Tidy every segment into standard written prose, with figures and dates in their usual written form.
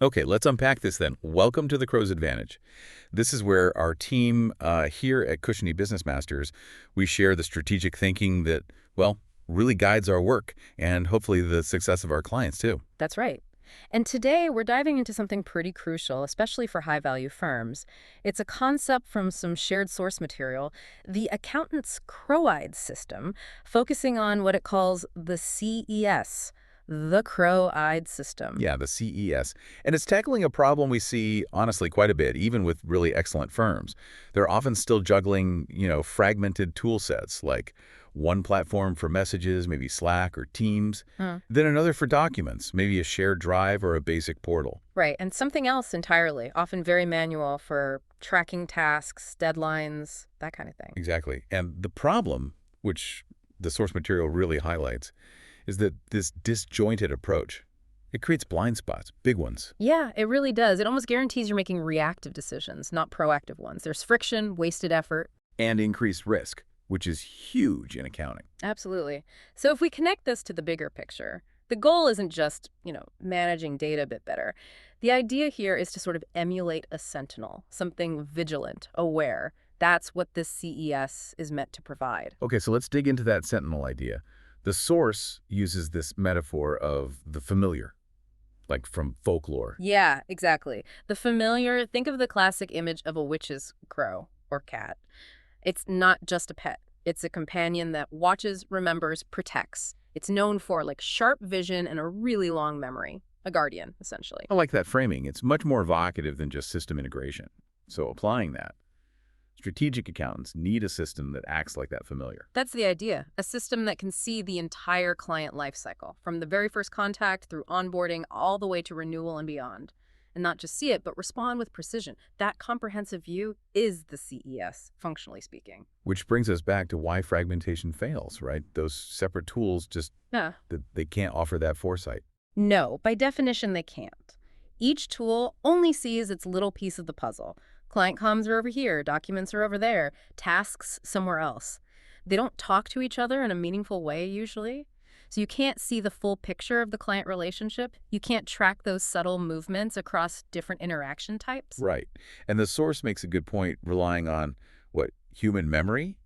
Okay, let's unpack this then. Welcome to the Crow's Advantage. This is where our team here at Cushiony Business Masters, we share the strategic thinking that, well, really guides our work and hopefully the success of our clients too. That's right. And today we're diving into something pretty crucial, especially for high-value firms. It's a concept from some shared source material, the accountant's Crow-eyed system, focusing on what it calls the CES, the Crow-eyed system. Yeah, the CES. And it's tackling a problem we see, honestly, quite a bit, even with really excellent firms. They're often still juggling, fragmented tool sets, like one platform for messages, maybe Slack or Teams, Hmm. then another for documents, maybe a shared drive or a basic portal. Right, and something else entirely, often very manual for tracking tasks, deadlines, that kind of thing. Exactly. And the problem, which the source material really highlights, is that this disjointed approach, it creates blind spots, big ones. Yeah, it really does. It almost guarantees you're making reactive decisions, not proactive ones. There's friction, wasted effort. And increased risk, which is huge in accounting. Absolutely. So if we connect this to the bigger picture, the goal isn't just, managing data a bit better. The idea here is to sort of emulate a sentinel, something vigilant, aware. That's what this CES is meant to provide. Okay, so let's dig into that sentinel idea. The source uses this metaphor of the familiar, like from folklore. Yeah, exactly. The familiar, think of the classic image of a witch's crow or cat. It's not just a pet. It's a companion that watches, remembers, protects. It's known for sharp vision and a really long memory. A guardian, essentially. I like that framing. It's much more evocative than just system integration. So applying that, strategic accountants need a system that acts like that familiar. That's the idea. A system that can see the entire client lifecycle, from the very first contact through onboarding all the way to renewal and beyond. And not just see it, but respond with precision. That comprehensive view is the CES, functionally speaking. Which brings us back to why fragmentation fails, right? Those separate tools just, Yeah. they can't offer that foresight. No, by definition, they can't. Each tool only sees its little piece of the puzzle. Client comms are over here, documents are over there, tasks somewhere else. They don't talk to each other in a meaningful way, usually. So you can't see the full picture of the client relationship. You can't track those subtle movements across different interaction types. Right. And the source makes a good point relying on, human memory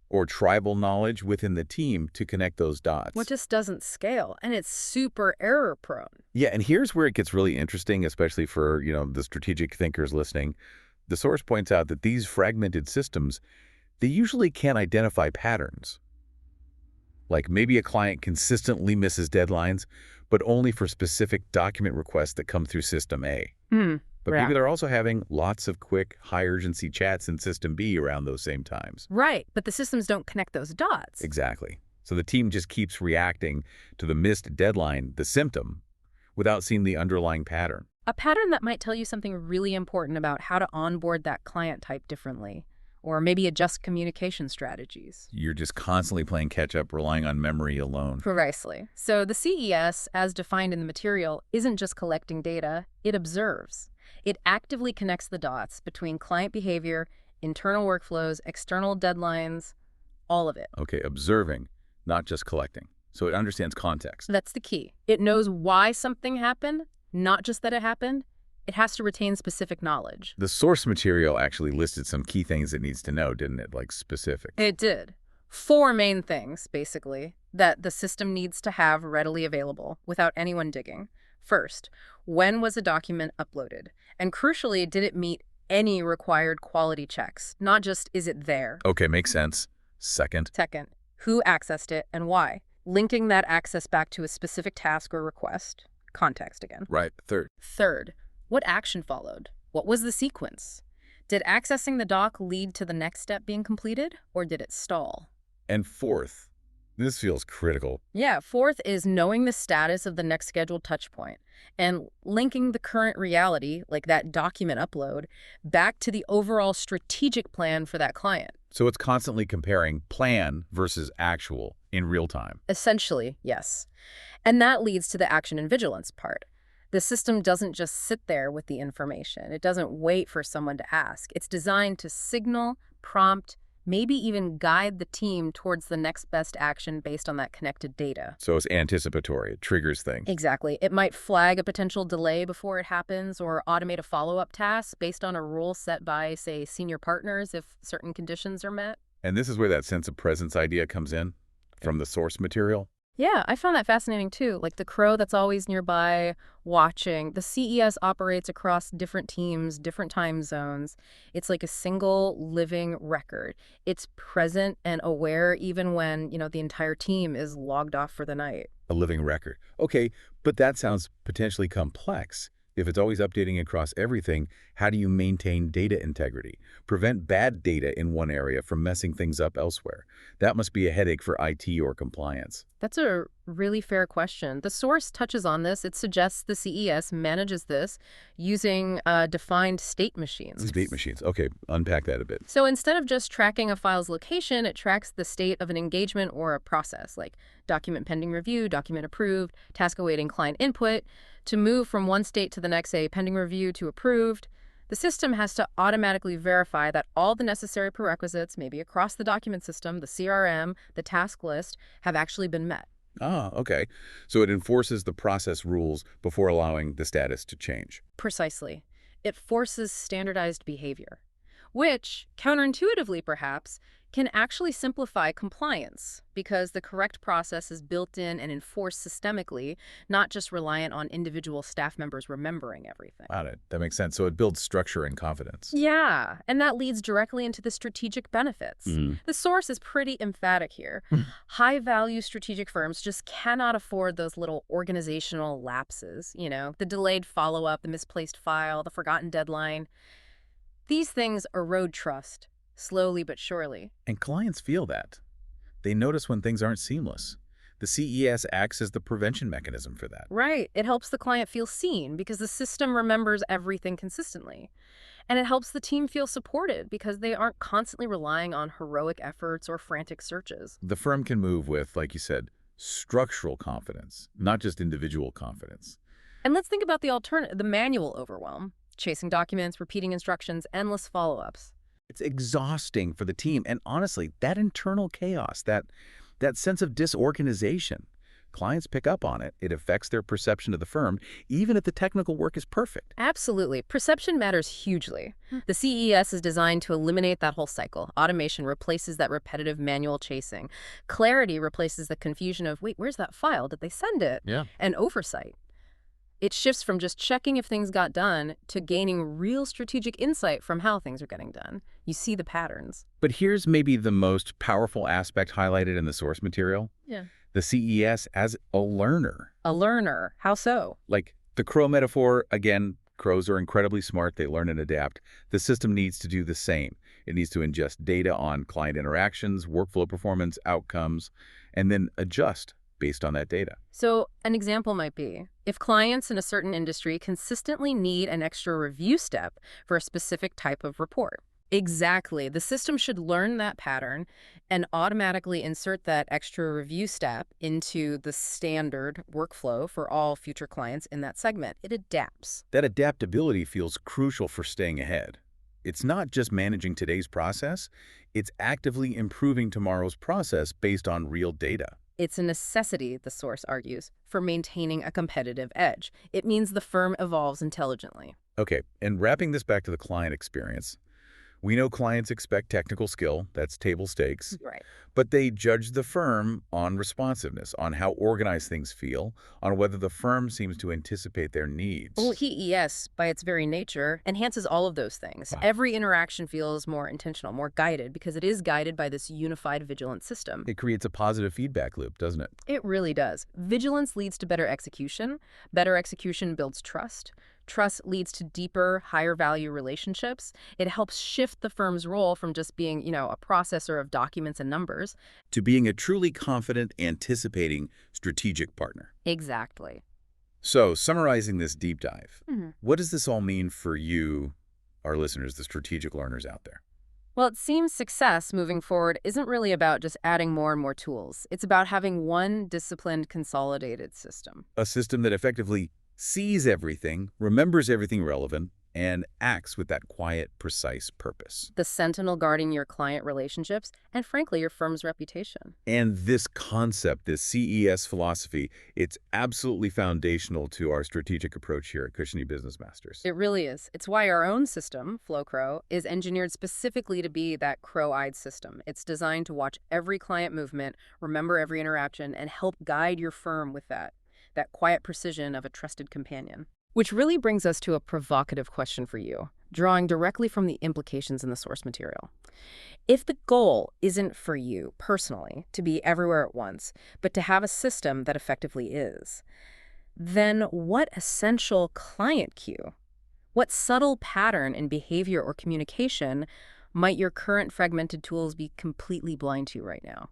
or tribal knowledge within the team to connect those dots. What just doesn't scale, and it's super error prone. Yeah, and here's where it gets really interesting, especially for, the strategic thinkers listening. The source points out that these fragmented systems, they usually can't identify patterns. Like maybe a client consistently misses deadlines, but only for specific document requests that come through System A. But Yeah. maybe they're also having lots of quick, high-urgency chats in System B around those same times. Right, but the systems don't connect those dots. Exactly. So the team just keeps reacting to the missed deadline, the symptom, without seeing the underlying pattern. A pattern that might tell you something really important about how to onboard that client type differently, or maybe adjust communication strategies. You're just constantly playing catch-up, relying on memory alone. Precisely. So the CES, as defined in the material, isn't just collecting data, it observes. It actively connects the dots between client behavior, internal workflows, external deadlines, all of it. Okay, observing, not just collecting. So it understands context. That's the key. It knows why something happened, not just that it happened. It has to retain specific knowledge. The source material actually listed some key things it needs to know, didn't it? Like specific. It did. 4 main things, basically, that the system needs to have readily available without anyone digging. First, when was a document uploaded? And crucially, did it meet any required quality checks? Not just, is it there? Okay, makes sense. Second, Second, who accessed it and why? Linking that access back to a specific task or request. Context again. right. Third, Third, what action followed? What was the sequence? Did accessing the doc lead to the next step being completed, or did it stall? and fourth, this feels critical. Yeah, fourth is knowing the status of the next scheduled touch point and linking the current reality, like that document upload, back to the overall strategic plan for that client. So it's constantly comparing plan versus actual in real time. Essentially, yes. And that leads to the action and vigilance part. The system doesn't just sit there with the information. It doesn't wait for someone to ask. It's designed to signal, prompt, maybe even guide the team towards the next best action based on that connected data. So it's anticipatory. It triggers things. Exactly. It might flag a potential delay before it happens or automate a follow-up task based on a rule set by, say, senior partners if certain conditions are met. And this is where that sense of presence idea comes in from the source material. Yeah, I found that fascinating too. Like the crow that's always nearby watching. The CES operates across different teams, different time zones. It's like a single living record. It's present and aware even when, the entire team is logged off for the night. A living record. Okay, but that sounds potentially complex. If it's always updating across everything, how do you maintain data integrity? Prevent bad data in one area from messing things up elsewhere? That must be a headache for IT or compliance. That's a really fair question. The source touches on this. It suggests the CES manages this using defined state machines. State machines. Okay, unpack that a bit. So instead of just tracking a file's location, it tracks the state of an engagement or a process, like document pending review, document approved, task awaiting client input. To move from one state to the next, say, pending review to approved, the system has to automatically verify that all the necessary prerequisites, maybe across the document system, the CRM, the task list, have actually been met. Ah, okay. So it enforces the process rules before allowing the status to change. Precisely. It forces standardized behavior, which, counterintuitively perhaps, can actually simplify compliance because the correct process is built in and enforced systemically, not just reliant on individual staff members remembering everything. Got it. That makes sense. So it builds structure and confidence. Yeah, and that leads directly into the strategic benefits. The source is pretty emphatic here. High-value strategic firms just cannot afford those little organizational lapses, the delayed follow-up, the misplaced file, the forgotten deadline. These things erode trust, slowly but surely. And clients feel that. They notice when things aren't seamless. The CES acts as the prevention mechanism for that. Right. It helps the client feel seen because the system remembers everything consistently. And it helps the team feel supported because they aren't constantly relying on heroic efforts or frantic searches. The firm can move with, like you said, structural confidence, not just individual confidence. And let's think about the manual overwhelm. Chasing documents, repeating instructions, endless follow-ups. It's exhausting for the team. And honestly, that internal chaos, that sense of disorganization, clients pick up on it. It affects their perception of the firm, even if the technical work is perfect. Absolutely. Perception matters hugely. The CES is designed to eliminate that whole cycle. Automation replaces that repetitive manual chasing. Clarity replaces the confusion of, wait, where's that file? Did they send it? Yeah. And oversight. It shifts from just checking if things got done to gaining real strategic insight from how things are getting done. You see the patterns. But here's maybe the most powerful aspect highlighted in the source material. Yeah. The CES as a learner. A learner. How so? Like the crow metaphor, again, crows are incredibly smart. They learn and adapt. The system needs to do the same. It needs to ingest data on client interactions, workflow performance, outcomes, and then adjust based on that data. So an example might be, if clients in a certain industry consistently need an extra review step for a specific type of report. Exactly. The system should learn that pattern and automatically insert that extra review step into the standard workflow for all future clients in that segment. It adapts. That adaptability feels crucial for staying ahead. It's not just managing today's process, it's actively improving tomorrow's process based on real data. It's a necessity, the source argues, for maintaining a competitive edge. It means the firm evolves intelligently. Okay, and wrapping this back to the client experience, we know clients expect technical skill, that's table stakes, Right. but they judge the firm on responsiveness, on how organized things feel, on whether the firm seems to anticipate their needs. Well, HEES, by its very nature, enhances all of those things. Wow. Every interaction feels more intentional, more guided, because it is guided by this unified vigilance system. It creates a positive feedback loop, doesn't it? It really does. Vigilance leads to better execution. Better execution builds trust. Trust leads to deeper, higher value relationships. It helps shift the firm's role from just being, a processor of documents and numbers. To being a truly confident, anticipating, strategic partner. Exactly. So, summarizing this deep dive, Mhm. what does this all mean for you, our listeners, the strategic learners out there? Well, it seems success moving forward isn't really about just adding more and more tools. It's about having one disciplined, consolidated system. A system that effectively sees everything, remembers everything relevant, and acts with that quiet, precise purpose. The sentinel guarding your client relationships and, frankly, your firm's reputation. And this concept, this CES philosophy, it's absolutely foundational to our strategic approach here at Cushiony Business Masters. It really is. It's why our own system, FlowCrow, is engineered specifically to be that crow-eyed system. It's designed to watch every client movement, remember every interaction, and help guide your firm with that quiet precision of a trusted companion. Which really brings us to a provocative question for you, drawing directly from the implications in the source material. If the goal isn't for you, personally, to be everywhere at once, but to have a system that effectively is, then what essential client cue, what subtle pattern in behavior or communication might your current fragmented tools be completely blind to right now?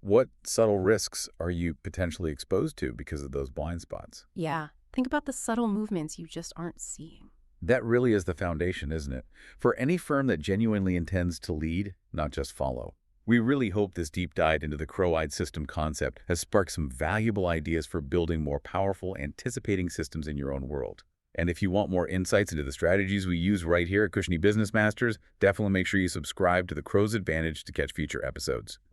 What subtle risks are you potentially exposed to because of those blind spots? Yeah, think about the subtle movements you just aren't seeing. That really is the foundation, isn't it? For any firm that genuinely intends to lead, not just follow. We really hope this deep dive into the crow-eyed system concept has sparked some valuable ideas for building more powerful, anticipating systems in your own world. And if you want more insights into the strategies we use right here at Cushiony Business Masters, definitely make sure you subscribe to the Crow's Advantage to catch future episodes.